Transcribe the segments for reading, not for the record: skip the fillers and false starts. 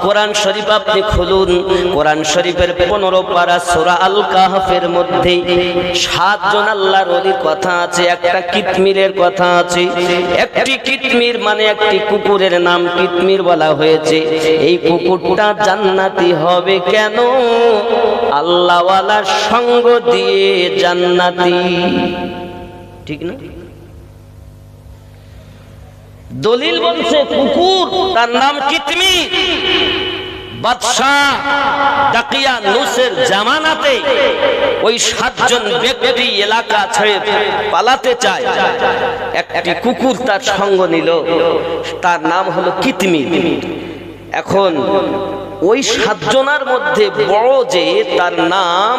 কোরআন শরীফ আপনি খুলুন, কোরআন শরীফের 15 পারা সূরা আল কাহফের মধ্যে 7 জন আল্লাহর ওলির কথা আছে, একটা কিতমিরের কথা আছে। একটি কিতমির মানে একটি কুকুরের নাম কিতমির বলা হয়েছে। এই কুকুরটা জান্নাতি হবে কেন? আল্লাহওয়ালার সঙ্গ দিয়ে জান্নাতি, ঠিক না? দলিল বলছে কুকুর, তার নাম কিতমির। বাদশাহ দাকিয়ানুসের জামানাতে ওই 7 জন ব্যক্তি এলাকা ছেড়ে পালাতে চায়, একটি কুকুর তার সঙ্গ নিল, তার নাম হলো কিতমির। এখন ওই 7 জনের মধ্যে বড় যে, তার নাম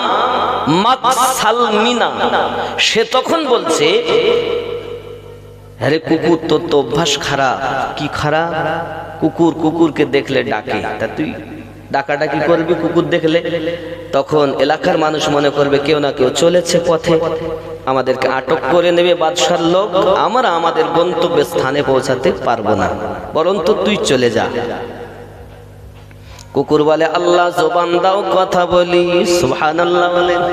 মাকসালমিনা, সে তখন বলছে, আরে কুকুর তো অভ্যাস খারাপ। কি খারাপ? কুকুর কুকুরকে দেখলে ডাকে, তা তুই ডাকাডাকি করবি কুকুর দেখলে? তখন এলাকার মানুষ মনে করবে কেউ না কেউ চলেছে পথে, আমাদেরকে আটক করে নেবে বাদশার লোক, আমরা আমাদের গন্তব্য স্থানে পৌঁছাতে পারবো না, বরঞ্চ তুই চলে যা। কুকুর বলে, আল্লাহ জবান দাও, কথা বলি। সুবহানাল্লাহ বলেন।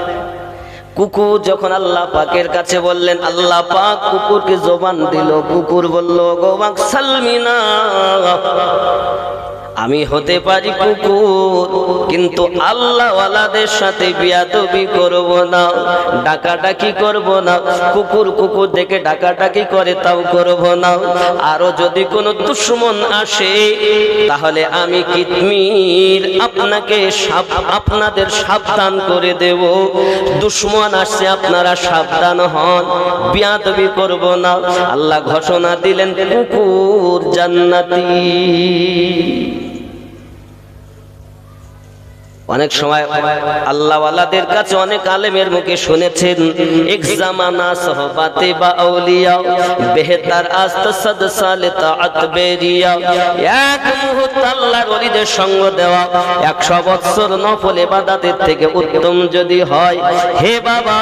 কুকুর যখন আল্লাহ পাকের কাছে বললেন, আল্লাহ পাক কুকুরকে জবান দিল। কুকুর বলল, গো মাকসালমিনা, আমি হতে পারি কুকুর, কিন্তু আল্লাহওয়ালাদের সাথে বিয়াদবি করব না, ডাকাডাকি করব না। কুকুর কুকুর দেখে ডাকাডাকি করে তাও করব না। আরো যদি কোনো দুশমন আসে, তাহলে আমি কিতমির আপনাদের সাবধান করে দেব। দুশমন আসছে, আপনারা সাবধান হন, বিয়াদবি করব না। আল্লাহ ঘোষণা দিলেন, কুকুর জান্নাতি। অনেক সময় আল্লাহওয়ালাদের কাছে অনেক আলেমের মুখে শুনেছেন, এক জামানা সোহবাতে বা আউলিয়া বেহতার আস্তাসাদ সালে তাআত বেরিয়া, এক মুহূর্ত আল্লাহর ওলিদের সঙ্গ দেওয়া 100 বছর নফল ইবাদতের থেকে উত্তম যদি হয়। হে বাবা,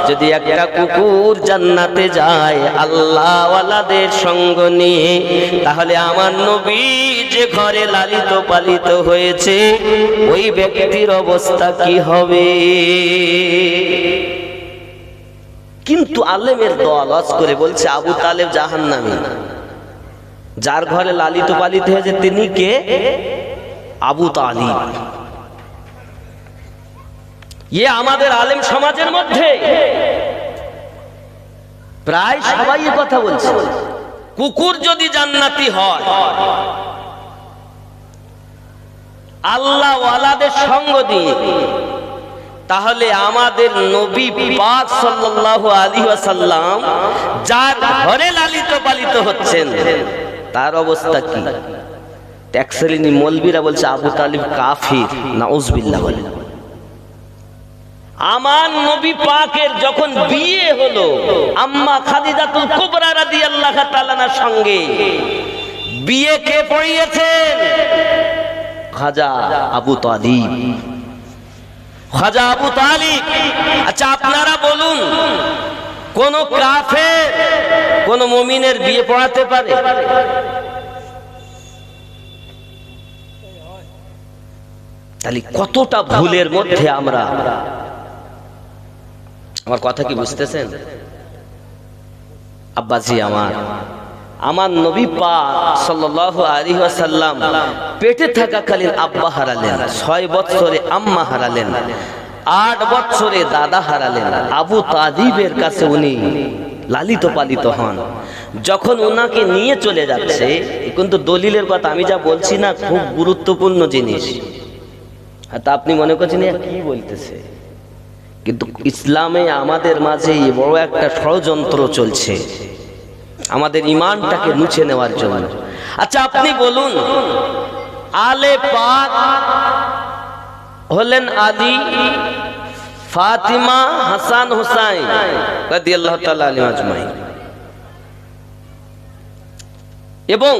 যদি একটা কুকুর জান্নাতে যায় আল্লাহওয়ালাদের সঙ্গ নিয়ে, তাহলে আমার নবী যে ঘরে লালিত পালিত হয়েছে, ওই ব্যক্তির অবস্থা কি হবে? কিন্তু আলেমের দল আজ করে বলছে আবু তালেব জাহান্নামী। যার ঘরে লালিত পালিত হয়েছে তিনি কে? আবু তালিব। আমাদের আলেম সমাজের মধ্যে প্রায় সবাই কথা বলছে, কুকুর যদি জান্নাতি হয়, আল্লাহওয়ালাদের সঙ্গ দিয়ে, তাহলে আমাদের নবী পাক সাল্লাল্লাহু আলাইহি ওয়াসাল্লাম যার ঘরে লালিত পালিত হচ্ছেন, তার অবস্থা কি? এক শ্রেণী মৌলবীরা বলছে আবু তালিব কাফির, নাউজুবিল্লাহ বলে। আমার নবী পাকের যখন বিয়ে হলো আম্মা খাদিজাতুল কুবরা রাদিয়াল্লাহু তাআলার সঙ্গে, বিয়ে কে পড়িয়েছেন? খাজা আবু তালিব। খাজা আবু তালিব। আচ্ছা আপনারা বলুন, কোন কাফের কোন মুমিনের বিয়ে পড়াতে পারে? তাহলে কতটা ভুলের মধ্যে আমরা। আমার কথা কি বুঝতেছেন আব্বাজি? আমার নবী পাক সাল্লাল্লাহু আলাইহি ওয়াসাল্লাম পেটে থাকাকালীন আব্বা হারালেন, 6 বছরে আম্মা হারালেন, 8 বছরে দাদা হারালেন। আবু তালিবের কাছে উনি লালিত পালিত হন। যখন ওনাকে নিয়ে চলে যাচ্ছে, কিন্তু দলিলের কথা আমি যা বলছি না, খুব গুরুত্বপূর্ণ জিনিস। তা আপনি মনে করছেন কি বলতেছে, কিন্তু ইসলামে আমাদের মাঝে বড় একটা ষড়যন্ত্র চলছে আমাদের ঈমানটাকে মুছে নেওয়ার জন্য। আচ্ছা আপনি বলুন, আলে পাক হলেন আলী, ফাতিমা, হাসান, হুসাইন রাদিয়াল্লাহু তাআলা আনহুম আজমাইন, এবং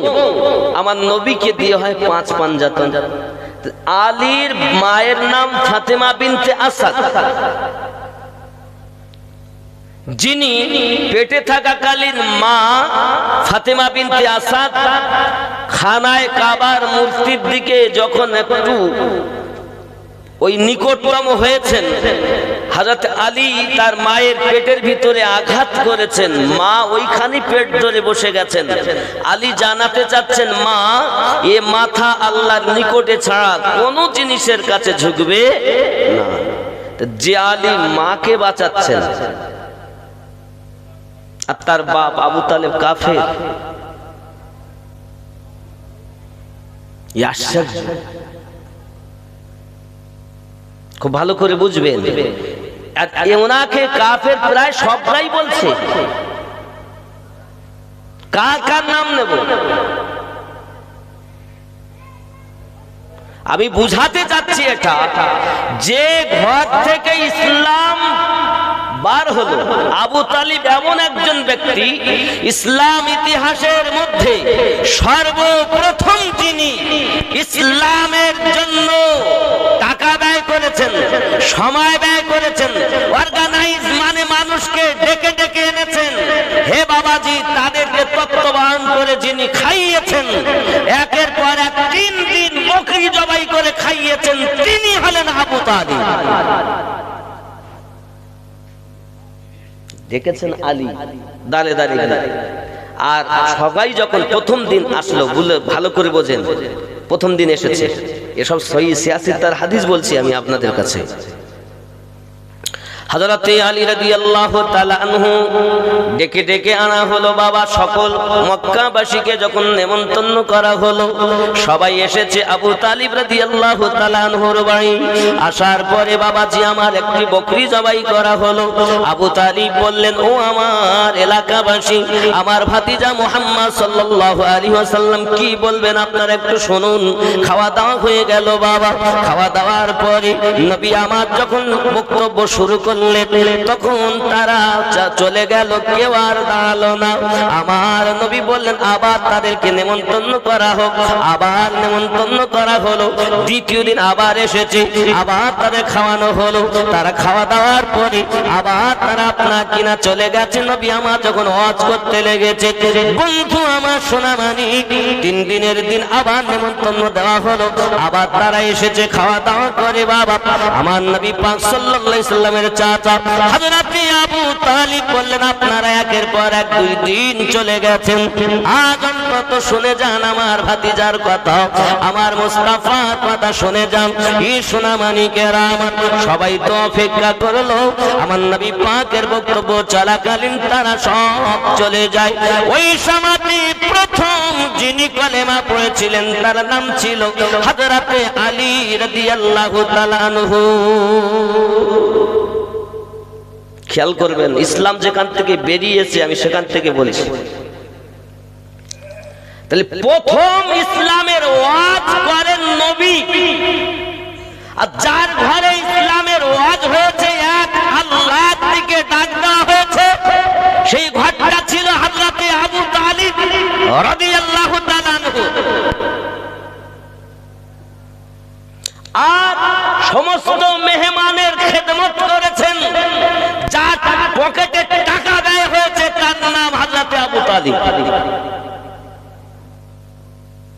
আমার নবীকে দিয়ে হয় 5 পাঞ্জাতন। আলীর মায়ের নাম ফাতেমা বিনতে আসাদ, যিনি পেটে থাকাকালীন মা ফাতেমা বিনতে আসাদ খানায় কাবার মূর্তির দিকে যখন একটু ওই নিকটতম হয়েছেন, হযরত আলী তার মায়ের পেটের ভিতরে আঘাত করেছেন, মা ওইখানে পেট ধরে বসে গেছেন। আলী জানাতে চাচ্ছেন, মা এ মাথা আল্লাহর নিকটে ছাড়া কোনো জিনিসের কাছে ঝুঁকবে না। যে আলী মাকে বাঁচাচ্ছেন আর তার বাপ আবু তালেব কাফের, আশ্চর্য। খুব ভালো করে বুঝবেন, ওনাকে কাফের প্রায় সবটাই বলছে। কার কার নাম নেব? আমি বুঝাতে চাচ্ছি এটা, যে ঘর থেকে ইসলাম বার হলো, আবু তালিব এমন একজন ব্যক্তি ইসলাম ইতিহাসের মধ্যে সর্বপ্রথম যিনি ইসলামের জন্য টাকা ব্যয় করেছেন, সময় ব্যয় করেছেন, অর্গানাইজ মানে মানুষকে ডেকে ডেকে এনেছেন, হে বাবাজি তাদেরকে তত্ত্বাবধান করে যিনি খাইয়েছেন, একের পর এক 3 দিন বকরি জবাই করে খাইয়েছেন, তিনি হলেন আবু তালিব। দেখেছেন আলী দাঁড়ে দাঁড়িয়ে। আর সবাই যখন প্রথম দিন আসলো, বলে ভালো করে বোঝেন, প্রথম দিন এসেছে, এসব সহিহ সিয়াসিতার হাদিস বলছি আমি আপনাদের কাছে। হযরতে আলী রাদিয়াল্লাহু তাআলা আনহু ডেকে ডেকে আনা হলো। বাবা, সকল মক্কাবাসীকে যখন নেমন্তন্ন করা হলো, সবাই এসেছে আবু তালিব রাদিয়াল্লাহু তাআলা আনহুর বাড়ি। আসার পরে বাবাজি আমার একটি বকরি জবাই করা হলো। আবু তালিব বললেন, ও আমার এলাকাবাসী, আমার ভাতিজা মুহাম্মদ সাল্লাল্লাহু আলাইহি ওয়াসাল্লাম কি বলবেন আপনারা একটু শুনুন। খাওয়া দাওয়া হয়ে গেল বাবা। খাওয়া দাওয়ার পরে নবী আমার যখন বক্তব্য শুরু করলেন, তখন তারা চলে গেল, কেউ আর দাঁড়ালো না। আমার নবী বললেন, আবার তাদেরকে নেমন্তন্ন করা হোক। আবার নেমন্তন্ন করা হলো। দ্বিতীয় দিন আবার এসেছে, আবার তাদের খাওয়ানো হলো। তারা খাওয়া দাওয়ার পরে আবার তারা আপনার কিনা চলে গেছে। নবী আমার যখন ওয়াজ করতে লেগেছে, বন্ধু আমার সোনামানি, 3 দিনের দিন আবার নেমন্তন্ন দেওয়া হলো। আবার তারা এসেছে, খাওয়া দাওয়া করে। বাবা, আমার নবী পাক সাল্লাল্লাহু আলাইহি সাল্লামের চাচা হযরত আবু তালিব বললেন, আপনারা একের পর এক 2 দিন চলে গেছেন, আজ অন্তত শুনে যান আমার ভাতিজার কথা, আমার মুস্তাফার কথা শুনে যান। এই সোনামানিকেরা আমার সবাই তো অপেক্ষা করলো। আমার নবী পাকের বক্তব্য চলাকালীন তারা সব চলে যায়। ওই সমাজে প্রথম যিনি কলেমা পড়েছিলেন তার নাম ছিল হযরত আলী রাদিয়াল্লাহু তাআলা আনহু। খেয়াল করবেন, ইসলাম যেখান থেকে বেরিয়েছে আমি সেখান থেকে বলছি। তাহলে প্রথম ইসলামের ওয়াজ করেন নবী, আর যার ঘরে ইসলামের ওয়াজ হয়েছে, এক আল্লাহর দিকে ডাক দেওয়া হয়েছে, সেই ঘরটা ছিল হযরত আবু তালিব রাদিয়াল্লাহু তাআলা আনহু। আর সমস্ত মেহমানের খেদমত করেছেন, যার পকেটে টাকা ব্যয় হয়েছে তার নাম হযরত আবু তালিব।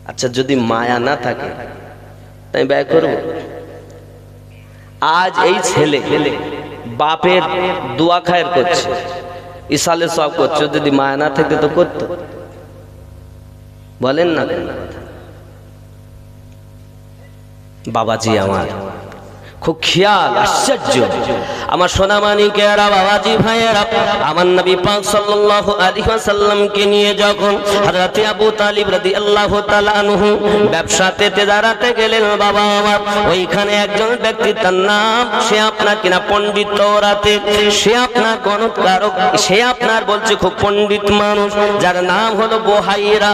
আচ্ছা, যদি মায়া না থাকে তাই ব্যয় করব? আজ এই ছেলে বাপের দোয়া খায়ের করছে, ইসালে সব করছে, যদি মায়া না থাকে তো করতো? বলেন না বাবাজি আমার, খুব খেয়াল। আশ্চর্য আমার সোনামানিকেরা, বাবাজি ভাইয়েরা, আমার নবী পাক সাল্লাল্লাহু আলাইহি ওয়াসাল্লামকে নিয়ে যখন হযরত আবু তালিব রাদিয়াল্লাহু তাআলা আনহু ব্যবসাতে তেজারাতে গেলেন, বাবা আমার ওইখানে একজন ব্যক্তি, তার নাম, সে আপনার কিনা পণ্ডিত তওরাতে, সে আপনার গণৎকারক, সে আপনার বলছে খুব পণ্ডিত মানুষ, যার নাম হলো বুহাইরা।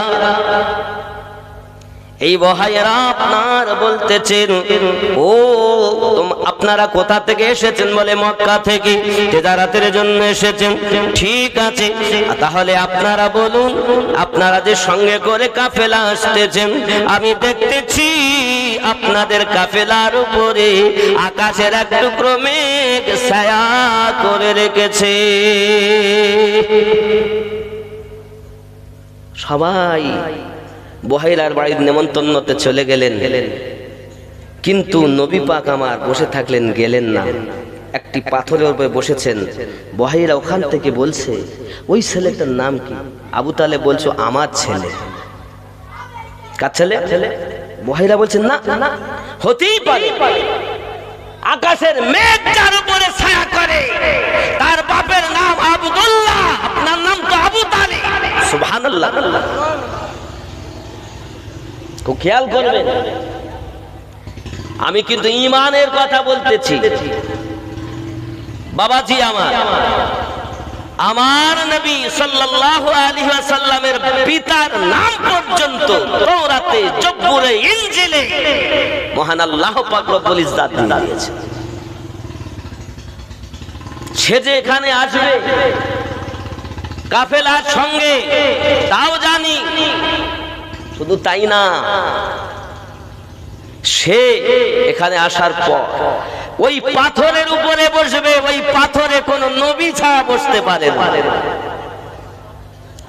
এই ভাইয়েরা আপনার বলতেছেন, ও আপনারা কোথা থেকে এসেছেন? বলে মক্কা থেকে, তেজারাতের জন্য এসেছেন। ঠিক আছে, তাহলে আপনারা বলুন, আপনারা যে সঙ্গে করে কাফেলা আসতেছেন, আমি দেখতেছি আপনাদের কাফেলার উপরে আকাশের এক টুকরো মেঘ ছায়া করে রেখেছে। সবাই বহাইরার বাড়ির নেমন্তন্নতে চলে গেলেন, কিন্তু নবী পাক আমার বসে থাকলেন, গেলেন না। একটি পাথরের উপরে বসেছেন। বহাইরা ওখান থেকে বলছে, ওই ছেলেটার নাম কি? আবু তালেব বলছো আমার ছেলে। কার ছেলে? বহাইরা বলছেন না, হতেই পারে, আকাশের মেঘ যার উপরে ছায়া করে তার বাপের নাম আব্দুল্লাহ, আপনার নাম তো আবু তালেব। সুবহানাল্লাহ। খুব খেয়াল করবেন, আমি কিন্তু ঈমানের কথা বলতেছি বাবাজি। আমার নবী সাল্লাল্লাহু আলাইহি ওয়াসাল্লামের পিতার নাম পর্যন্ত তাওরাতে, জব্বুরে, ইনজিলে মহান আল্লাহ পাক রব্বুল ইজ্জত দিয়েছে। সে যে এখানে আসবে কাফেলার সঙ্গে তাও জানি, শুধু তাই না, সে এখানে আসার পর ওই পাথরের উপরে বসবে, ওই পাথরে কোন নবী ছাড়া বসতে পারে না।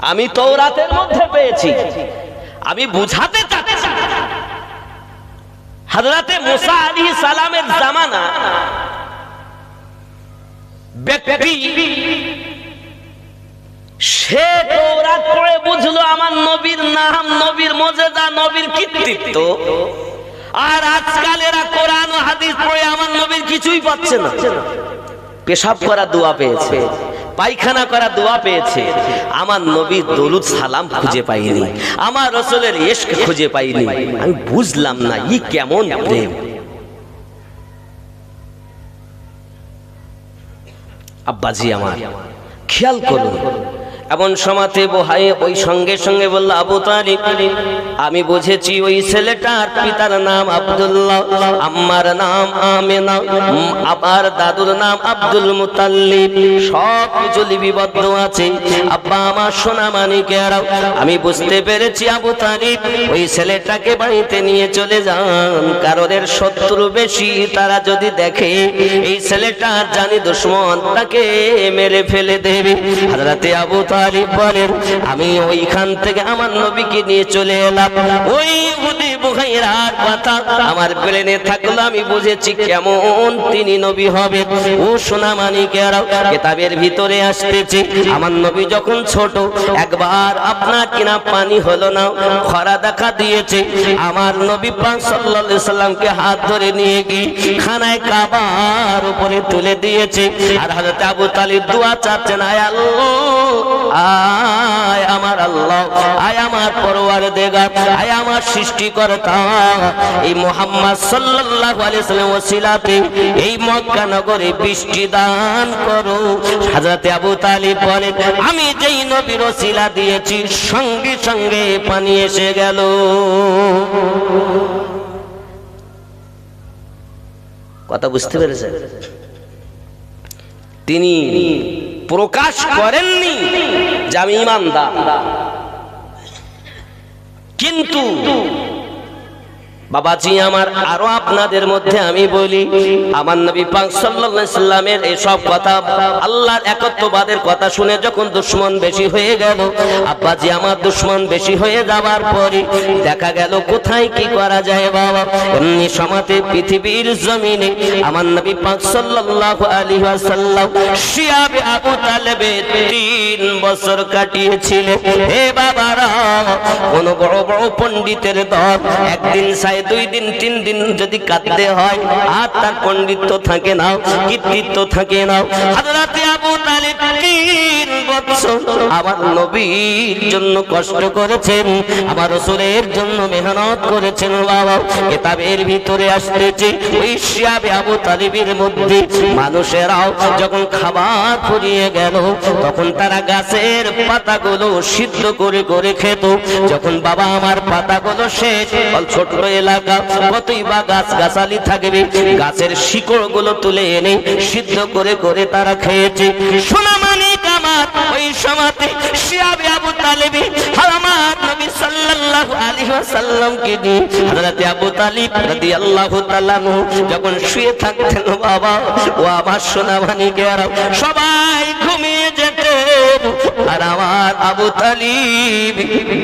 আমি তাওরাতের মধ্যে পেয়েছি, আমি বুঝাতে চাচ্ছি। হযরতে মুসা আলাইহিস সালামের জামানা ব্যক্তি সে তাওরাত পড়ে বুঝলো আমার নবীর নাম, নবীর মুজিজা, নবীর কীর্তিত্ব। আর আজকাল এরা কোরআন ও হাদিস পড়ে আমার নবীর কিছুই পাচ্ছে না। পেশাব করা দোয়া পেয়েছে, পায়খানা করা দোয়া পেয়েছে, আমার নবীর দরুদ সালাম খুঁজে পাইনি, আমার রাসূলের ইশক খুঁজে পাইনি। আমি বুঝলাম না ই কেমন প্রেম। আব্বাজি আমার খেয়াল করুন, এমন সমাতে বহাই ওই সঙ্গে সঙ্গে বলল, আবু তালিব আমি বুঝেছি ওই ছেলেটার পিতার নাম আব্দুল্লাহ, আম্মার নাম আমেনা, আবার দাদুর নাম আব্দুল মুতাল্লিব, সব কিছু লিপিবদ্ধ আছে। আব্বা আমার সোনা মানিকেরা, আমি বুঝতে পেরেছি আবু তালিব ওই ছেলেটাকে বাড়িতে নিয়ে চলে যান, কারণ এর শত্রু বেশি, তারা যদি দেখে এই ছেলেটা জানি দুশমন, তাকে মেরে ফেলে দেবে। হযরতে আবু তালিব বলেন, আমি ওইখান থেকে আমার নবীকে নিয়ে চলে এলাম। ওই উহুদে বুখাইরার কথা আমার ব্রেনে থাকলো, আমি বুঝেছি কেমন তিনি নবী হবে। ও সোনা মানিকেরা, কিতাবের ভিতরে আসতেছে আমার নবী যখন ছোট, একবার আপনার কিনা পানি হলো না, খরা দেখা দিয়েছে। আমার নবী পাক সাল্লাল্লাহু আলাইহি সাল্লামকে হাত ধরে নিয়ে গিয়ে খানায় কাবার উপরে তুলে দিয়েছে। আর হযরত আবু তালিব দোয়া চাচ্ছেন, আয় আল্লাহ, আয় আমার আল্লাহ, আয় আমার পরওয়ারদিগার, আয় আমার সৃষ্টিকর্তা, এই মুহাম্মদ সাল্লাল্লাহু আলাইহি ওয়াসাল্লাম ওসিলাতে এই মক্কা নগরে বৃষ্টি দান করো। হযরত আবু তালিব বলেন, আমি যেই নবীর ওসিলা দিয়েছি সঙ্গে সঙ্গে পানি এসে গেল। কথা বুঝতে পেরেছেন? তিনি প্রকাশ করেননি যে আমি ঈমানদার, কিন্তু বাবাজি আমার আরো আপনাদের মধ্যে আমি বলি, আমার নবী পাক সাল্লাল্লাহু আলাইহি সাল্লামের এই সব কথা, আল্লাহর একত্ববাদের কথা শুনে যখন দুশমন বেশি হয়ে গেল, আব্বাজি আমার দুশমন বেশি হয়ে যাওয়ার পরে দেখা গেল কোথায় কি করা যায় বাবা। এমনি সমাতে পৃথিবীর জমিনে আমার নবী পাক সাল্লাল্লাহু আলাইহি ওয়াসাল্লাম শিয়াবে আবু তালেবে 3 বছর কাটিয়েছিলেন। হে বাবারা, কোন বড় বড় পণ্ডিতের দল একদিন 2 দিন 3 দিন যদি কাঁদতে হয়, আর তার পণ্ডিত্য থাকে না, কীর্তিত্ব থাকে না। হযরতে আবু তালিব 3 বছর আমার নবীর জন্য কষ্ট করেছেন, আমার রাসূলের জন্য মেহনত করেছেন বাবা। কিতাবের ভিতরে আসছে ওই শিয়াবে আবু তালিবের মধ্যে মানুষেরাও যখন খাবার ফুরিয়ে গেল, তখন তারা গাছের পাতাগুলো সিদ্ধ করে করে খেত। যখন বাবা আমার পাতাগুলো শেষ, ছোট এলাকা কতই বা গাছ গাছালি থাকবে, গাছের শিকড় গুলো তুলে এনে সিদ্ধ করে করে তারা খেয়েছে। সোনা মানিক আমার ওই সমাতে শিয়াবে আবু তালিব আমার নবী সাল্লাল্লাহু আলাইহি ওয়াসাল্লামকে নিয়ে হযরত আবু তালিব রাদিয়াল্লাহু তাআলা যখন শুয়ে থাকতেন বাবা ও আমার সোনা ভানিকেরা সবাই ঘুমিয়ে যেতেন আর আমার আবু তালিব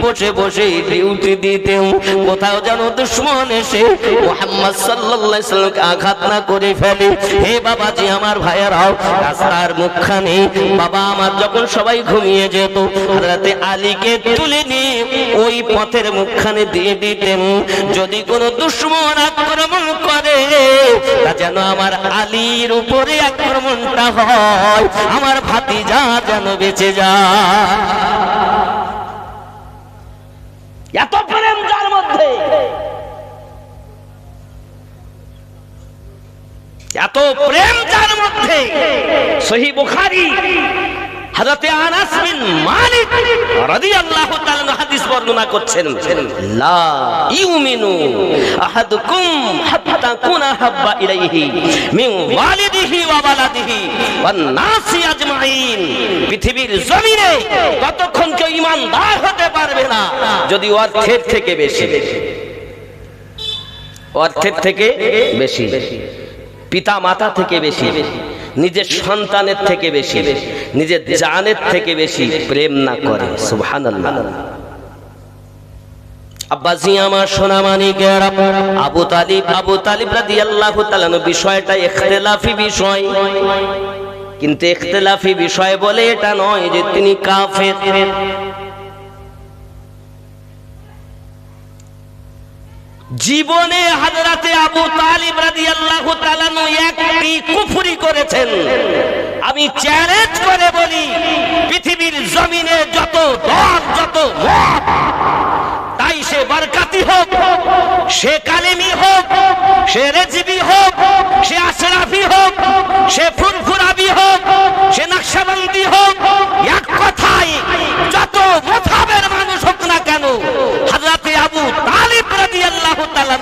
বসে বসে ডিউটি দিতেন কোথাও যেন দুশমন এসে মুহাম্মদ সাল্লাল্লাহু আলাইহি ওয়াসাল্লামকে আঘাত না করে ফেলে। হে বাবাজি আমার ভাইয়েরাও রাস্তার মুখখানে বাবা আমার যখন সবাই ঘুমিয়ে যেত হযরত আলীকে তুলে নিয়ে ওই পথের মুখখানে দিয়ে দিতেন যদি কোনো দুশমন আক্রমণ করে তা যেন আমার আলীর উপরে আক্রমণটা হয় আমার ভাতিজা যেন বেঁচে যায়। এত প্রেম যার মধ্যে, এত প্রেম যার মধ্যে। সহিহ বুখারী হযরত আনাস বিন মালিক রাদিয়াল্লাহু তাআলা হাদিস বর্ণনা করছেন লা ইউমিনু আহাদুকুম হাত্তা কুনা হাব্বা ইলাইহি মিন ওয়ালিদিহি ওয়া ওয়ালাদিহি ওয়ান নাসি আজমাইন। পৃথিবীর জমিনে ততক্ষণ কেউ ঈমানদার হতে পারবে না যদি অর্থের থেকে বেশি, অর্থের থেকে বেশি, পিতা মাতা থেকে বেশি, নিজের সন্তানের থেকে বেশি, নিজের জানের থেকে বেশি প্রেম না করে। সুবহানাল্লাহ। আব্বাজি আমার সোনা মানিকেরা আবু তালিব রাদিয়াল্লাহু তাআলা বিষয়টা ইখতিলাফি বিষয়, কিন্তু ইখতিলাফি বিষয় বলে এটা নয় যে তিনি কাফের। জীবনে হযরতে আবু তালিব রাদিয়াল্লাহু তাআলা একটি কুফরি করেছেন। আমি চ্যালেঞ্জ করে বলি পৃথিবীর জমিনে যত দল যত মত, তাই সে বরকাতি হোক, সে কালেমি হোক, সে রেজবি হোক, সে আশরাফি হোক, সে ফুরফুরাবি হোক, সে নকশবন্দি হোক, এক কথায় যত মযহাবের মানুষ হোক না কেন হযরতে আবু তালিব রাদিয়াল্লাহু তাআলা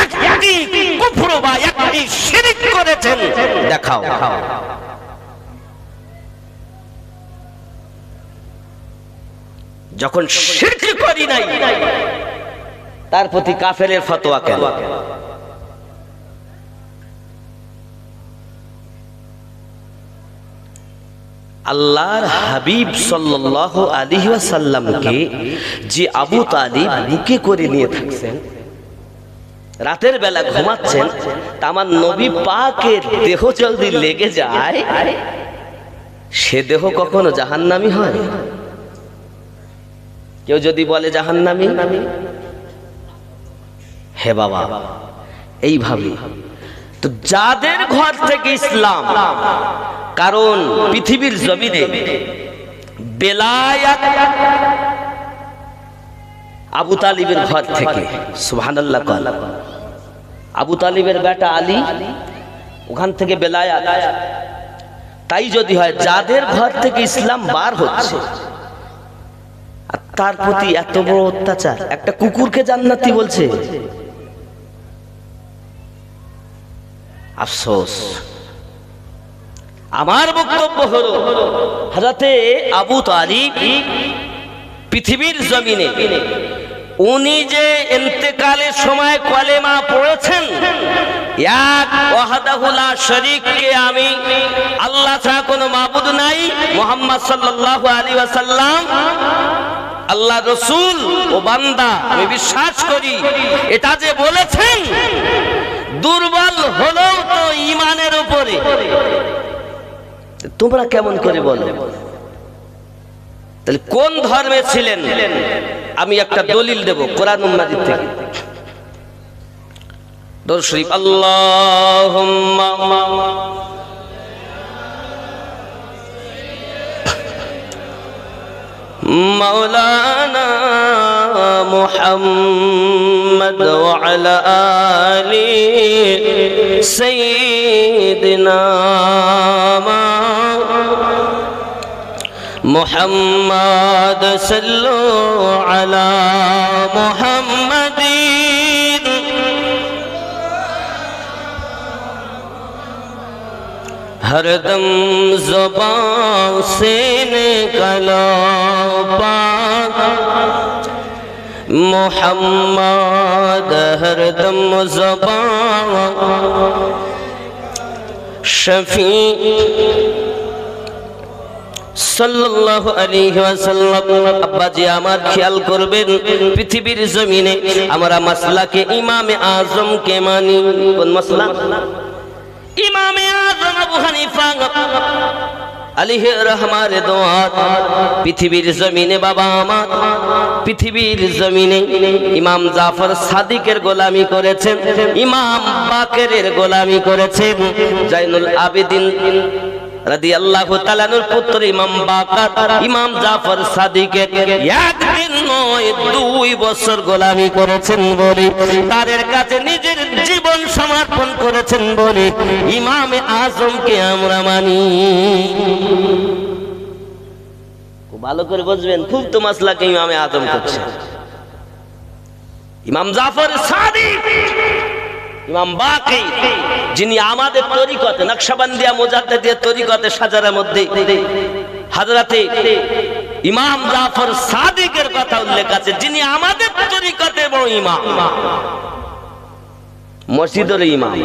একটি কুফর বা একটি শিরক করেছেন। দেখাও যখন শিরক করি নাই তার প্রতি কাফেরের ফতোয়া কেন? আল্লাহর হাবিব সাল্লাল্লাহু আলাইহি ওয়াসাল্লামকে যে আবু তালিব বুকে করে নিয়ে থাকছেন, রাতের বেলা ঘুমাচ্ছেন, তা আমার নবী পাকের দেহ যদি লেগে যায় সে দেহ কখনো জাহান্নামী হয়? কেউ যদি বলে জাহান্নামী, হে বাবা এইভাবে তো যাদের ঘর থেকে ইসলাম, কারণ পৃথিবীর জমিনে বেলায়াত আবু তালিবের ঘর থেকে, সুবহানাল্লাহ। আবু তালিবের বেটা আলী, ওখান থেকে বেলায়াত। তাই যদি হয় যাদের ঘর থেকে ইসলাম বার হচ্ছে আর তার প্রতি এত বড় অত্যাচার, একটা কুকুরকে জান্নাতি বলছে, আফসোস। আমার বক্তব্য হলো হযরতে আবু তালিব পৃথিবীর জমিনে উনি যে ইন্তেকালের সময় কলেমা পড়েছেন, এক ওয়াহদাহু লা শরীককে আমি আল্লাহ ছাড়া কোনো মাবুদ নাই, মুহাম্মদ সাল্লাল্লাহু আলাইহি ওয়াসাল্লাম আল্লাহ রাসূল ও বান্দা আমি বিশ্বাস করি, এটা যে বলেছেন দুর্বল হলেও তো ঈমানের উপরে। তোমরা কেমন করে বলো? তাহলে কোন ধর্মে ছিলেন? আমি একটা দলিল দেব কোরআন মাজিদ থেকে। দরুদ শরীফ আল্লাহুম্মা মাওলানা মুহাম্মদ ওয়া আলা আলি সাইয়্যিদিনা মুহাম্মদ সাল্লু আলা মুহাম্মাদিন हरदम ज़ुबान से निकलो पाक मोहम्मद, हरदम ज़ुबान शफी সাল্লাল্লাহু আলাইহি ওয়াসাল্লাম। আব্বাজি আমার খেয়াল করবেন, পৃথিবীর জমিনে আমরা মাসলাকে ইমামে আজমকে মানি। কোন মাসলা? ইমামে আজম আবু হানিফা আলাইহি রহমার দোয়াত। পৃথিবীর জমিনে বাবা আমার, পৃথিবীর জমিনে ইমাম জাফর সাদিকের গোলামি করেছেন, ইমাম বাকেরের গোলামি করেছেন, জাইনুল আবেদিন রাদিয়াল্লাহু তাআলা আনহুর পুত্র ইমাম বাকার ইমাম জাফর সাদিকের একদিন নয় 2 বছর গোলামি করেছেন বলে, তাদের কাছে নিজের জীবন সমর্পণ করেছেন বলে ইমামে আজমকে আমরা মানি। খুব ভালো করে বুঝবেন, খুব তো মাসলাকে ইমামে আজম করছে ইমাম জাফর সাদিক, ইমাম বাকি, যিনি আমাদের তরিকতে নকশবন্দিয়া মুজাদ্দিদিয়া তরিকতে সাজারের মধ্যে হযরতে ইমাম জাফর সাদিকের কথা উল্লেখ আছে, যিনি আমাদের তরিকতে বড় ইমাম, মসজিদের ইমাম,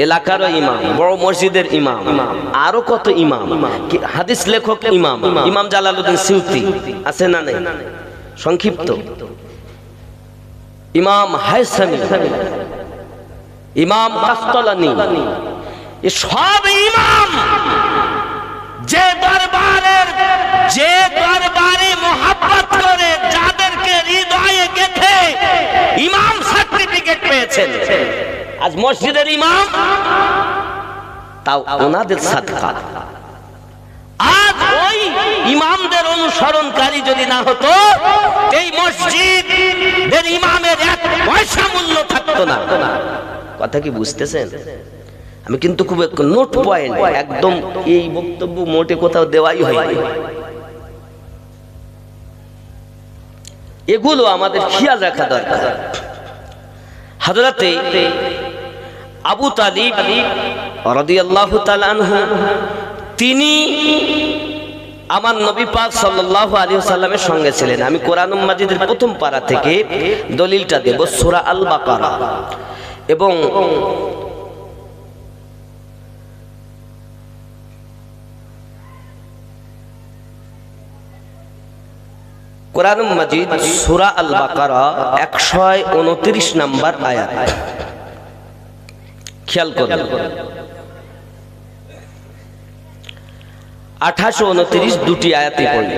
এলাকার ইমাম, বড় মসজিদের ইমাম, আরো কত ইমাম, হাদিস লেখক ইমাম, ইমাম জালালউদ্দিন সিউতি আছে না নাই? সংক্ষিপ্ত ইমাম হায়সামি, ইমাম কাস্তালানি, এই সব ইমাম যে দরবারে মোহাব্বত করে, যাদেরকে হৃদয়ে গেঁথে ইমাম সার্টিফিকেট পেয়েছেন, আজ মসজিদের ইমাম, তাও ওনাদের সাদকা। আজ ওই ইমামদের অনুসরণকারী যদি না হতো, এই মসজিদের ইমামের 1 পয়সা মূল্য থাকতো না। কথা কি বুঝতেছেন? আমি কিন্তু খুব নোট পয়েন্ট, একদম এই বক্তব্য মোটে কোথাও দেওয়াই হয়নি, এগুলো আমাদের খেয়াল রাখা দরকার। হযরতে আবু তালিব রাদিয়াল্লাহু তাআলা আনহু, তিনি আমার নবী পাক সাল্লাল্লাহু আলাইহি ওয়াসাল্লামের সঙ্গে ছিলেন। আমি কোরআন মাজিদের প্রথম পারা থেকে দলিলটা দেব, সূরা আল বাকারা এবং কোরআন মাজিদ সূরা আল বাকারা 129 নম্বর আয়াত, খেয়াল করুন। 28-29 দুটি আয়াতই পড়ি।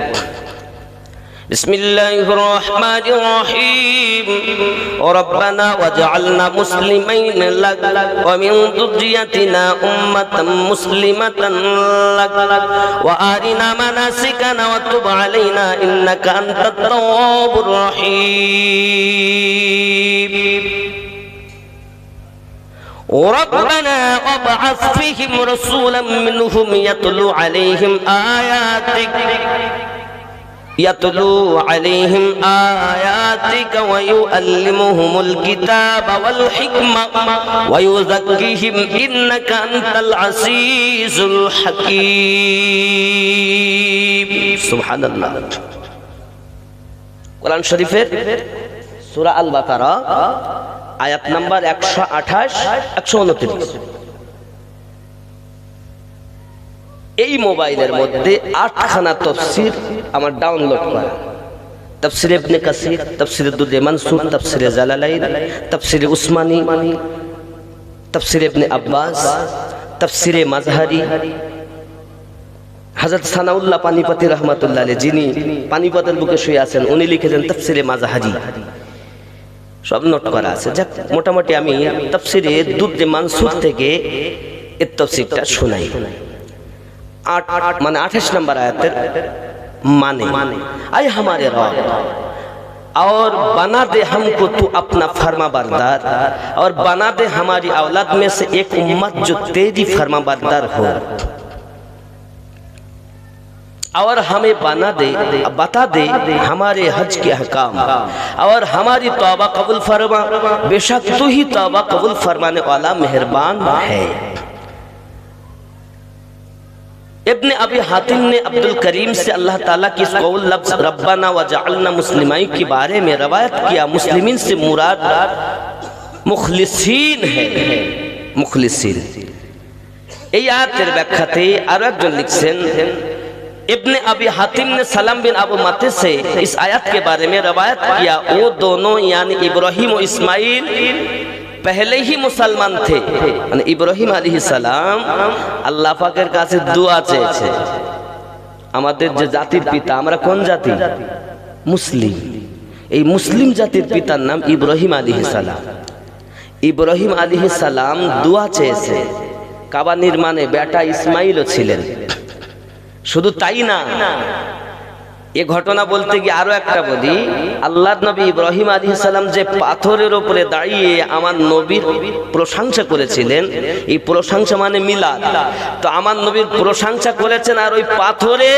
বিসমিল্লাহির রহমানির রহিম। রব্বানা ওয়াজআলনা মুসলিমাইন লাক ওয়া মিন যুররিয়াতিনা উম্মাতান মুসলিমাতান লাক ওয়া আরিনা মানাসিকানা ওয়া তুব আলাইনা ইন্নাকা আনতাত তাওয়াবুর রহিম। ربنا وابعث فيهم رسولا منهم يتلو عليهم آياتك ويعلمهم الكتاب والحكمة ويزكيهم إنك أنت العزيز الحكيم। سبحان الله। কোরআন শরীফের সূরা আল বাকারা আয়াত নাম্বার 128-129। এই মোবাইলের মধ্যে 8খানা তাফসীর আমার ডাউনলোড করা। তাফসীর ইবনে কাসির, তাফসীর দুররে মানসুর, তাফসীর জালালাইন, তাফসীর উসমানী, তাফসীর ইবনে আব্বাস, তাফসীর মাযহারি। হযরত সানাউল্লাহ পানিপতি রাহমাতুল্লাহ আলাইহি, যিনি পানিপতের বুকে শুয়ে আছেন, উনি লিখেছেন তাফসীর মাযহারি, সব নোট করা আছে। যাক, মোটামুটি আমি তাফসীরে দুররে মানসুর থেকে এর তাফসীরটা শোনাই। 28 नंबर आयतेर माने आए हमारे रब और बना दे हमको तू अपना फर्मा बरदार और बना दे हमारी औलाद में से एक उम्मत जो तेरी फर्मा बरदार हो और हमें बता दे हमारे हज के अहकाम और हमारी तौबा कबूल फरमा, बेशक तू ही तौबा कबूल फरमाने वाला मेहरबान है। इब्ने अबी हातिम ने अब्दुल करीम से अल्लाह ताला की इस कौल लफ्ज़ रब्बाना वजअलना मुस्लिमीन के बारे में रवायत किया। मुस्लिमीन से मुराद मुखलिसीन है, मुखलिसीन। এই আয়াতের ব্যাখ্যাতে আরো একজন লিখছেন, इब्ने अबी हातिम ने सलम बिन अबू माते से इस आयत के बारे में रवायत किया, वो दोनों यानी इब्राहिम और इस्माइल पहले ही मुसलमान थे। মানে ইব্রাহিম আলাইহিস সালাম আল্লাহ পাকের কাছে দোয়া চেয়েছে। আমাদের যে জাতির পিতা, আমরা কোন জাতি? মুসলিম। এই মুসলিম জাতির পিতার নাম ইব্রাহিম আলাইহিস সালাম। ইব্রাহিম আলাইহিস সালাম দোয়া চেয়েছে, কাবা নির্মাণে বেটা ইসমাইলও ছিলেন। শুধু তাই না, এ ঘটনা বলতে গিয়ে আরো একটা বলি, আল্লাহর নবী ইব্রাহিম আলাইহিস সালাম যে পাথরের উপরে দাঁড়িয়ে আমার নবীর প্রশংসা করেছিলেন, এই প্রশংসা মানে মিলাদ। তো আমার নবীর প্রশংসা করেছেন, আর ওই পাথরে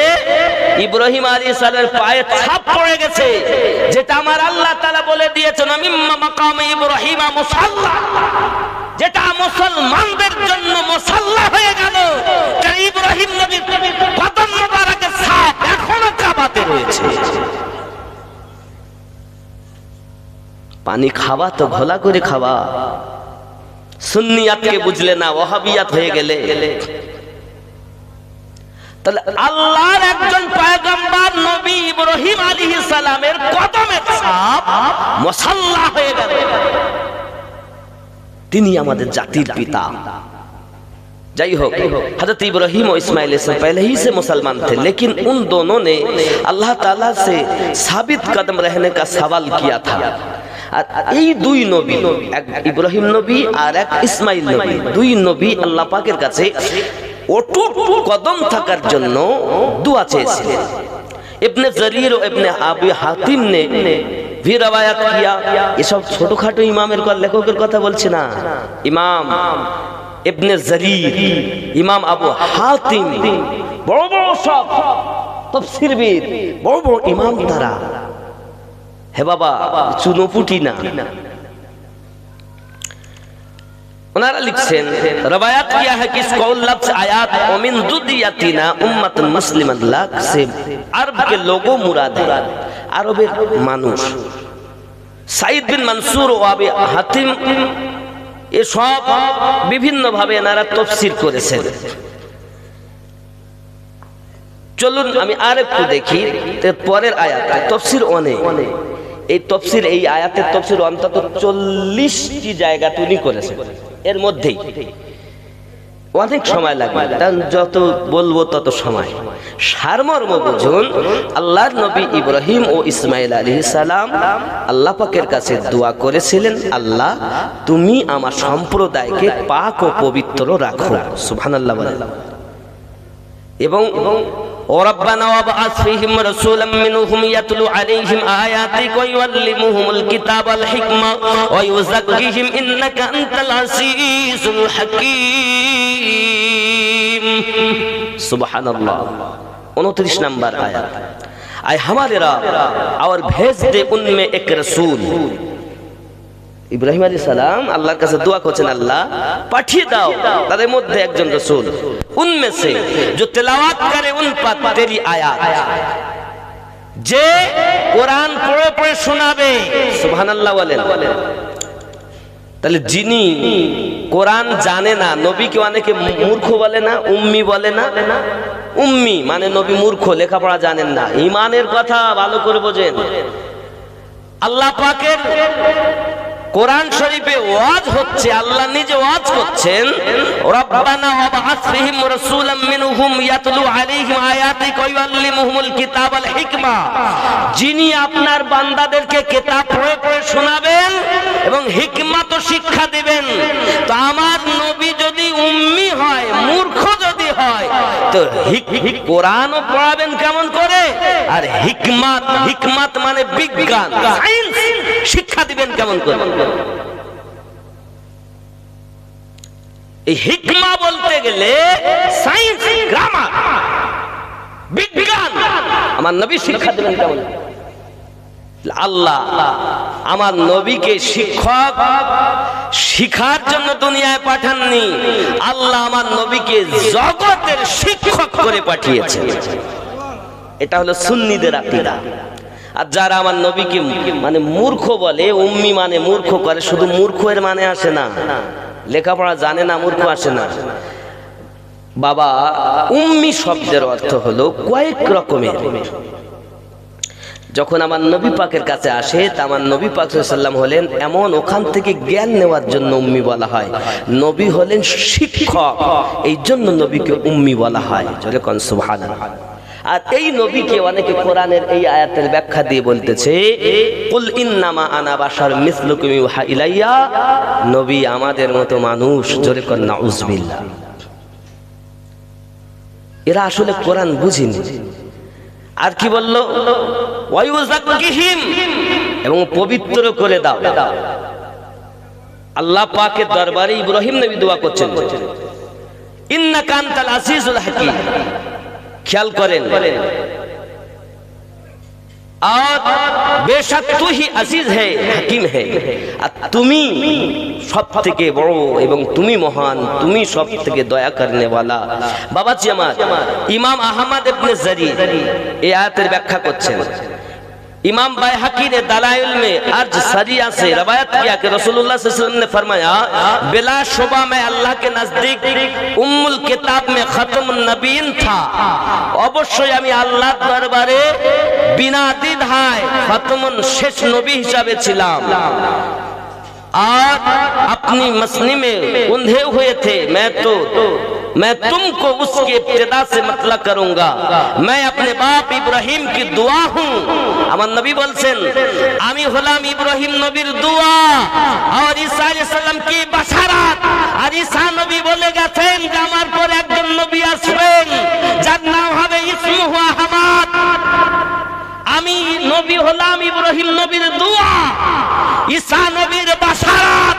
ইব্রাহিম আলাইহিস সালামের পায়ে ছাপ পড়ে গেছে, যেটা আমার আল্লাহ তাআলা বলে দিয়েছেন মিম্মা মাকামে ইব্রাহিম মুসাল্লা, যেটা মুসলমানদের জন্য মুসাল্লা হয়ে গেল। কারণ ইব্রাহিম নবীর কদম মোবারকের ছাপ এখনো কাবাতে রয়েছে। পানি খাওয়া তো ঘোলা করে খাওয়া, সুন্নিয়াতকে বুঝলে না, ওয়াহাবিয়াত হয়ে গেলে। তাহলে আল্লাহর একজন পয়গম্বর নবী ইব্রাহিম আলাইহিস সালামের কদমের ছাপ মুসাল্লা হয়ে গেল। তিনি আমাদের জাতির পিতা। যাই হোক, हज़रत इब्राहिम और इस्माइल से पहले ही से मुसलमान थे, लेकिन उन दोनों ने अल्लाह ताला से साबित कदम रहने का सवाल किया था। আর এই দুই নবী, এক ইব্রাহিম নবী আর এক ইসমাইল নবী, দুই নবী আল্লাহ পাকের কাছে অটুট কদম থাকার জন্য দোয়া চেয়েছিলেন। ইবনে জরির ও ইবনে আবি হাতিম ने भी रवायत किया। ये सब ছোটখাটো ইমামের লেখকের কথা বলছি না, ইমাম ইবনে জরির, ইমাম আবু হাতিম, বড় বড় সব তাফসীরবিদ, বড় বড় ইমাম তারা। হে বাবা, চুনোপুটি না। ওনারা লিখছেন, রবায়াত কিয়া है कि इस कौल लफ्ज आयात ओमिन दुदियातिना उम्मतन मुस्लिमान लाख से अरब के लोगों मुराद है, আরবের মানুষ। সাইদ বিন মনসুর ও আবি হাতিম এসব বিভিন্ন ভাবে এনারা তাফসীর করেছেন। চলুন আমি আরেকটু দেখি পরের আয়াতে তাফসীর অনেক। এই তাফসীর, এই আয়াতের তাফসীর অন্তত 40টি জায়গা তিনি করেছেন। এর মধ্যেই অনেক সময় লাগবে, যত বলবো তত সময়। সারমর্ম বুঝুন, আল্লাহর নবী ইব্রাহিম ও ইসমাইল আলাইহিস সালাম আল্লাহ পাকের কাছে দোয়া করেছিলেন, আল্লাহ তুমি আমার সম্প্রদায়কে পাক ও পবিত্র রাখো। সুবহানাল্লাহ বলেন। এবং وربنا وابعث فيهم رسولا منهم يتلو عليهم آياتك ويعلمهم الكتاب والحكمة ويزكيهم إنك أنت العزيز الحكيم। سبحان الله। 29 नंबर आयत, आए हमारे रब और भेज दे उनमें एक रसूल। ইব্রাহিম আলাইহিস সালাম আল্লাহর কাছে দোয়া করছেন, আল্লাহ পাঠিয়ে দাও তাদের মধ্যে একজন রাসূল, उनमें से जो तिलावत करे उन पर तेरी आयत, যে কোরআন পড়ে পড়ে শোনাবে। সুবহানাল্লাহ বলেন। তাহলে যিনি কোরআন জানে না, নবীকে অনেকে মূর্খ বলে না, উম্মি বলে না। উম্মি মানে নবী মূর্খ, লেখাপড়া জানেন না। ঈমানের কথা ভালো করে বোঝেন। আল্লাহ পাকের কোরআন শরীফে ওয়াজ হচ্ছে, আল্লাহ নিজে ওয়াজ করছেন, রব্বানা ওয়াবআস ফীহিম রাসূলাম মিনহুম ইয়াতলু আলাইহিম আয়াতিকা ওয়া ইউআল্লিমুহুমুল কিতাব ওয়াল হিকমা। যিনি আপনার বান্দাদেরকে কিতাব পড়ে পড়ে শোনাবেন এবং হিকমত ও শিক্ষা দিবেন। তো আমার নবী যদি উম্মি হয়, মূর্খ যদি হয়, তো কোরআনও পড়াবেন কেমন করে? আর হিকমত মানে বিজ্ঞান, সায়েন্স শিক্ষা দিবেন কেমন করে? এই হিকমা বলতে গেলে সায়েন্স, গ্রামার, বিজ্ঞান আমার নবী শিক্ষা দিবেন কেমন? আল্লাহ আমার নবীকে শিক্ষক শিখার জন্য দুনিয়ায় পাঠাননি, আল্লাহ আমার নবীকে জগতের শিক্ষক করে পাঠিয়েছেন। এটা হলো সুন্নিদের আকীদা। আর যারা আমার নবীকে মানে মূর্খ বলে, উম্মি মানে মূর্খ করে, শুধু মূর্খ এর মানে আসে না, লেখাপড়া জানে না মূর্খ আসে না বাবা। উম্মি শব্দের অর্থ হলো কয়েক রকমের। যখন আমার নবী পাকের কাছে আসে, তা আমার নবী পাক সাল্লাল্লাহু আলাইহি ওয়াসাল্লাম হলেন এমন, ওখান থেকে জ্ঞান নেওয়ার জন্য উম্মি বলা হয়। নবী হলেন শিক্ষক, এই জন্য নবীকে উম্মি বলা হয়। জোরে কোন সুবহানাল্লাহ। আর এই নবীকে অনেকে কোরআনের এই আয়াতের ব্যাখ্যা দিয়ে বলতেছে, কুল ইন্নামা আনা বাশারুম মিসলুকুম ইউহা ইলাইয়া, নবী আমাদের মতো মানুষ। জোরে কোন নাউযুবিল্লাহ। এরা আসলে কোরআন বুঝেনি। আর কি বললো, ওয়ায়ুযাক্কিহিম, এবং পবিত্র করে দাও। আল্লাহ পাকের দরবারে ইব্রাহিম নবী দোয়া করছেন, ইন্নাকা আনতাল আজিজুল হাকীম। খেয়াল করেন, আর বেশক তু হি আজিজ হে হাকিম হে, আর তুমি সব থেকে বড় এবং তুমি মহান, তুমি সব থেকে দয়া করনে वाला। বাবাজি আমার, ইমাম আহমদ ইবনে জারির এই আয়াতের ব্যাখ্যা করছেন। इमाम बायहकी ने दलाइल में अर्ज सरिया से रवायत किया कि रसूलुल्लाह सल्लल्लाहु अलैहि वसल्लम ने फरमाया, बिला शुबा मैं अल्लाह के नजदीक उम्मुल किताब में खत्मुन नबीन था। অবশ্যই আমি আল্লাহর দরবারে বিনা দ্বিধায় খতমুন শেষ নবী হিসাবে ছিলাম। और अपनी मसनी में उंधे हुए थे, मैं तुमको उसके इब्तिदा से मतलब करूंगा। मैं अपने बाप इब्राहिम की दुआ हूँ। আমার নবী বলছেন, আমি হলাম ইব্রাহিম নবীর দোয়া আর ঈসা আলাইহিস সালাম কি বাশারাত। আর ঈসা নবী বলে গেছেন যে আমার পর একজন নবী আসবেন, যার নাম হবে ইসমুহু আহমদ। আমি নবী হলাম ইব্রাহিম নবীর দোয়া, ঈসা নবীর বাশারাত,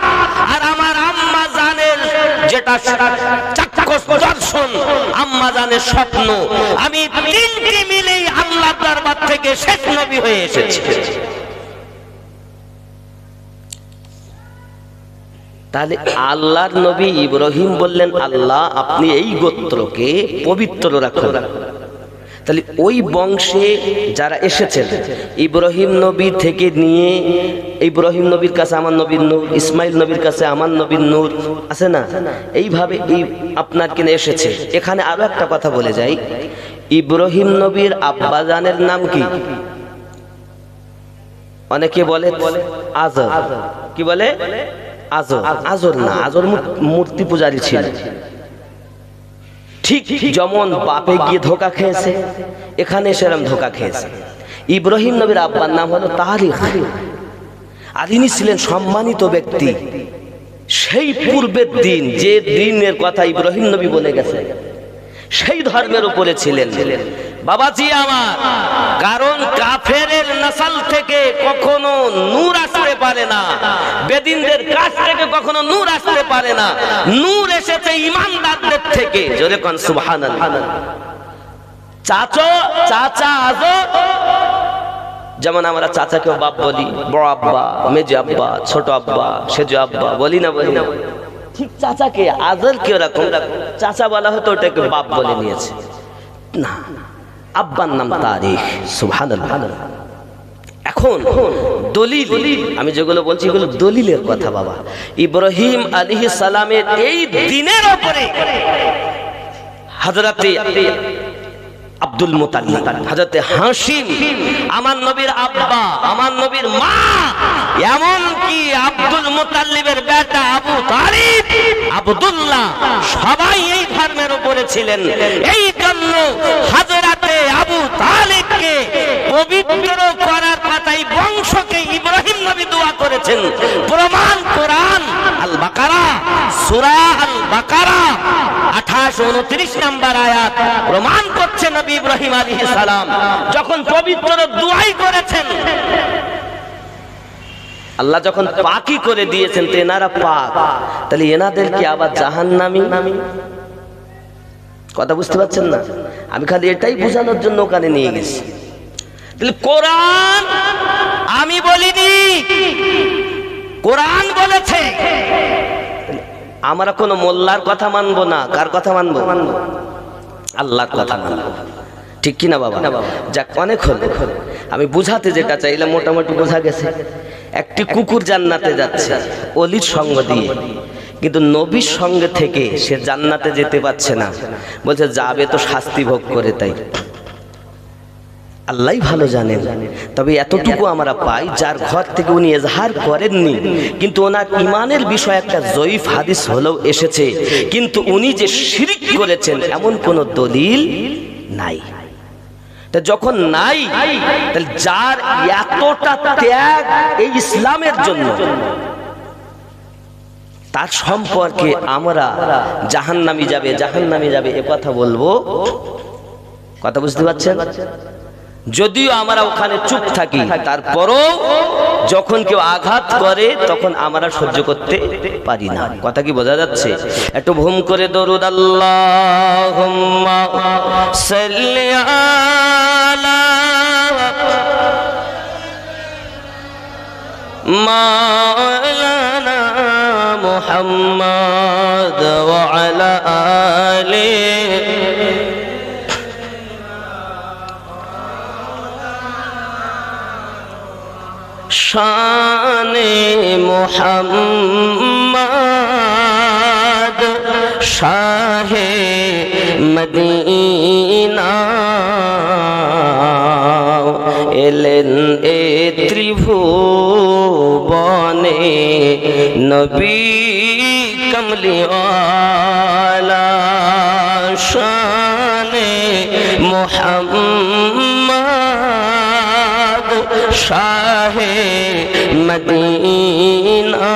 আর আমার আম্মা জানের যেটা চাক্ষুষ দর্শন, আম্মা জানের স্বপ্ন। আমি তিনটি মিলেই আল্লাহর দরবার থেকে শেষ নবী হয়ে এসেছি। তাহলে আল্লাহর নবী ইব্রাহিম বললেন, আল্লাহ আপনি এই গোত্রকে পবিত্র রাখুন। তাহলে ওই বংশে যারা এসেছেন, ইব্রাহিম নবী থেকে নিয়ে ইব্রাহিম নবীর কাছে আমার নবীর নূর, ইসমাইল নবীর কাছে আমার নবীর নূর আছে না, এইভাবে এই আপনার কিনে এসেছে। এখানে আরো একটা কথা বলে যাই, ইব্রাহিম নবীর আব্বাজানের নাম কি? অনেকে বলে আজর। কি বলে? আজর। আজর না, আজর মূর্তি পূজারী ছিল। ঠিক যেমন বাপে গিয়ে ধোকা খেয়েছে, এখানে সেরকম ধোকা খেয়েছে। ইব্রাহিম নবীর আব্বার নাম হলো তারিখ, আর ইনি ছিলেন সম্মানিত ব্যক্তি। সেই পূর্বের দিন, যে দিনের কথা ইব্রাহিম নবী বলে গেছে, সেই ধর্মের উপরে ছিলেন বাবাজি আমার। কারণ কাফেরের নসল থেকে কখনো নূর আসতে পারে না, বেদিনদের কাছ থেকে কখনো নূর আসতে পারে না। নূর এসেছে ঈমানদারদের থেকে। জোরে কোন সুবহানাল্লাহ। চাচা আজো, যেমন আমরা চাচাকেও বাপ বলি, বড় আব্বা, মেজো আব্বা, ছোট আব্বা, সেজো আব্বা বলি না, বলি না। ঠিক চাচাকে আজর কে রকম চাচা বলা হতো, ওটাকে বাপ বলে নিয়েছে না। আব্বার নাম তারিখ। সুবহানাল্লাহ। এখন দলিল, আমি যেগুলো বলছি এগুলো দলিলের কথা বাবা। ইব্রাহিম আলাইহিস সালামের এই দিনের উপরে হযরতে আব্দুল মুতাল্লিব, হযরতে হাশিম, আমার নবীর আব্বা, আমার নবীর মা, এমন কি আব্দুল মুতাল্লিবের বেটা আবু তালিব, আব্দুল্লাহ, সবাই এই ধর্মের উপরে ছিলেন। এই জন্য হযরতে আবু তালিবকে পবিত্র করার কথাই বংশকে ইব্রাহিম নবী দোয়া করেছেন। প্রমাণ কোরআন আল বাকারা, সূরা আল বাকারা 28-29 নম্বর আয়াত প্রমাণ করছে নবী ইব্রাহিম আলাইহিস সালাম যখন পবিত্র দোয়াই করেছেন, আল্লাহ যখন পাকি করে দিয়েছেন, তো এনারা পাক, তাহলে এনাদেরকে আবার জাহান্নামী, কথা বুঝতে পারছেন না? আমি খালি এটাই বোঝানোর জন্য ওখানে নিয়ে গেছি। কোরআন আমি বলিনি, কোরআন বলেছে। আমরা কোনো মোল্লার কথা মানবো না, কার কথা মানবো? আল্লাহর কথা মানবো, ঠিক কিনা বাবা? যাক, অনেক হলো। আমি বুঝাতে যেটা চাইলাম মোটামুটি বোঝা গেছে। একটি কুকুর জান্নাতে যাচ্ছে অলির সঙ্গ দিয়ে, কিন্তু নবীর সঙ্গে থেকে সে জান্নাতে যেতে পারছে না, বলছে যাবে তো শাস্তি ভোগ করে। তাই আল্লাহই ভালো জানেন। তবে এতটুকু আমরা পাই, যার ঘর থেকে উনি এজহার করেননি, কিন্তু ওনার ইমানের বিষয়ে একটা জয়ীফ হাদিস হলেও এসেছে, কিন্তু উনি যে শিরক করেছেন এমন কোন দলিল নাই। তা যখন নাই, তাহলে যার এতটা ত্যাগ এই ইসলামের জন্য, তার সম্পর্কে আমরা জাহান্নামী যাবে জাহান্নামী যাবে এ কথা বলবো? কথা বুঝতে পারছেন? যদিও আমরা ওখানে চুপ থাকি, তারপরও যখন কেউ আঘাত করে তখন আমরা সহ্য করতে পারি না। কথা কি বোঝা যাচ্ছে? একটু ভুম করে দরুদ আল্লাহুম্মা সাল্লি আলা মাওলানা মুহাম্মদ ওয়া আলা আলিহি শানে মুহাম্মদ শাহে মদিনা এলেন এ ত্রিভুবনে নবী কমলিওয়ালা শানে মুহাম্মদ শাহে মদিনা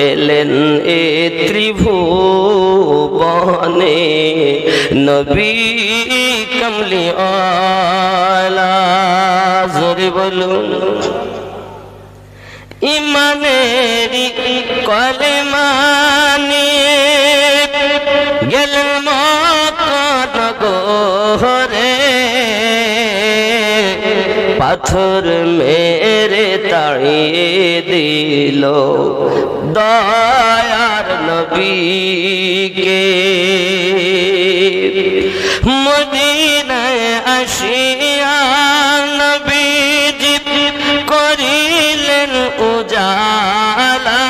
এলেন এ ত্রিভুবনে নবী কমলিওয়ালা। জোরে বলুন। ইমানেরি কলেমা নিয়ে গেলেন মক্কা নগরে, পাথর মেরে তাড়িয়ে দিল দয়ার নবীকে। মদিনায় আসিয়া নবীজি করিলেন উজালা,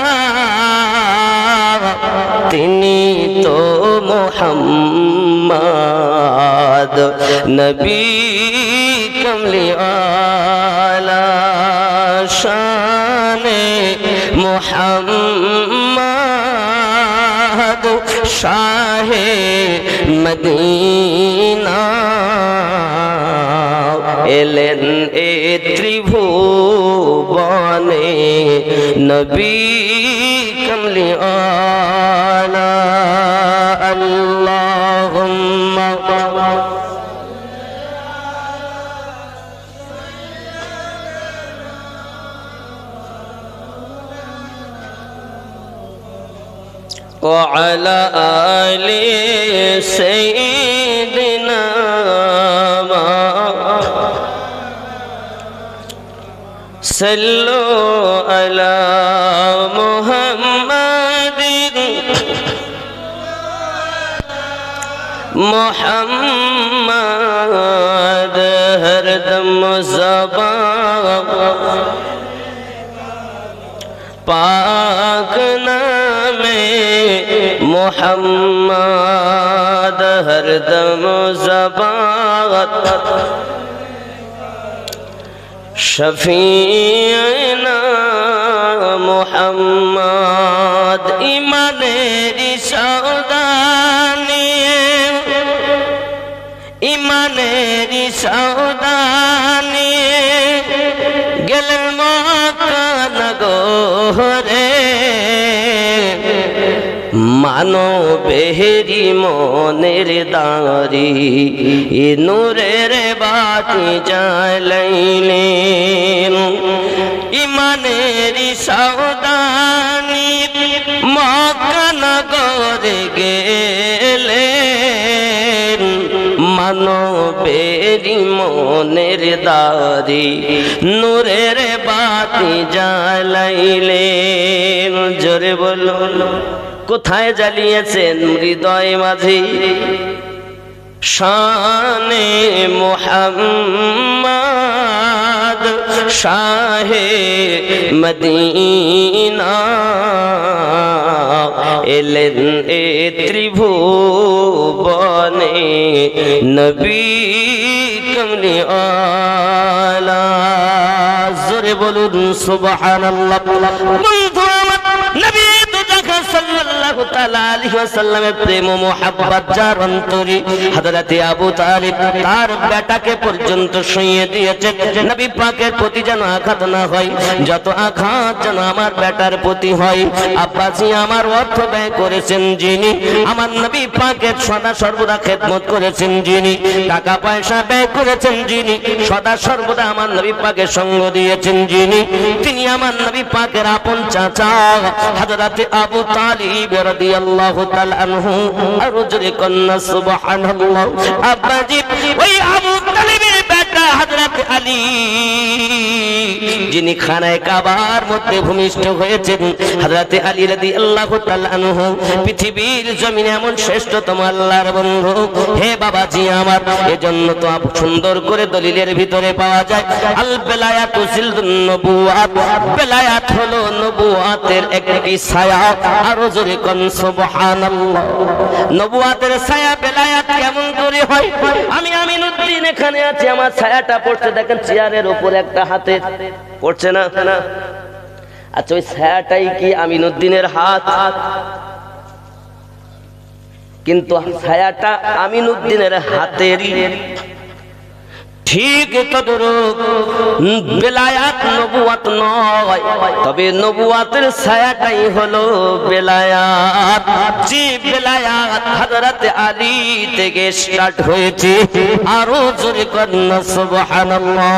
তিনি তো মুহাম্মদ নবী কমলিওয়ালা শানে মুহাম্মদ শাহে মদিনা এলেন এ ত্রিভুবনে নবী কমলিওয়ালা। আল্লাহুম্মা وعلى آل سيدنا صلوا على محمد محمد ہر دم زبان پاک محمد ہر دم زبان شفیعنا محمد ایمانری سودانی ایمانری سودانی گلن مکہ نگورے মানো বেহেরি মনের দাঁড়ি নূরের বাতি জ্বালাইলেন ইমানেরি সাউদানি মক্কা নগরে গেলেন মানবেরি মনের দারি নূরের বাতি জ্বালাইলেন। জোরে বলুন, কোথায় জ্বালিয়েছেন? হৃদয় মাঝে। শানে মুহাম্মদ শাহে মদিনা এলেন এ ত্রিভুবনে নবী কমলি আলা। জোরে বলুন সুবহানাল্লাহ। বন্ধু আমার নবী সাল্লাল্লাহু তাআলা আলাইহি ওয়াসাল্লামের প্রেম ও মুহাব্বত যার অন্তরে, হযরত আবু তালিব তার বেটাকে পর্যন্ত শুইয়ে দিয়েছেন নবী পাকের প্রতি যেন আঘাত না হয়। যত আঘাত যেন আমার বেটার প্রতি হয়। আব্বাজি আমার অর্থ ব্যয় করেছেন যিনি, আমার নবী পাকের সদা সর্বদা খেদমত করেছেন যিনি, টাকা পয়সা ব্যয় করেছেন যিনি, সদা সর্বদা আমার নবী পাকের সঙ্গ দিয়েছেন যিনি, তিনি আমার নবী পাকের আপন চাচা হযরত আবু তালিব রাদিয়াল্লাহু তাআলা আনহু। আর জোরে কন্না সুবহানাল্লাহ। আব্বাজি ওই আবু তালিবের বেটা হযরত আলী যিনি খানায়ে কাবার মধ্যে ভূমিষ্ঠ হয়েছেন, হযরত আলী রাদিয়াল্লাহু তাআলা আনহু পৃথিবীর জমিনে এমন শ্রেষ্ঠতম আল্লাহর বন্ধু। হে বাবাজি আমার, এজন্য তো সুন্দর করে দলিলের ভিতরে পাওয়া যায় আল বেলায়াতু জিলদুন নবুওয়াত। বেলায়াত হলো নবুওয়াতের একটি ছায়া। আরো জোরে কোন সুবহানাল্লাহ। নবুওয়াতের ছায়া বেলায়াত কেমন করে হয়? আমি আমিনুদ্দিন এখানে আছি, আমার ছায়াটা পড়ছে দেখেন চেয়ারের উপর একটা হাতে পড়ছে না? আচ্ছা ওই ছায়াটাই কি আমিনুদ্দিনের হাত? কিন্তু ছায়াটা আমিনুদ্দিনের হাতেরই। ঠিক তদ্রূপ বেলায়াত নবুয়াত নয়, তবে নবুয়াতের ছায়াটাই হলো বেলায়াত। যে বেলায়াত হযরত আলী থেকে স্টার্ট হয়েছে। আরো জোরে কন্না সুবহানাল্লাহ।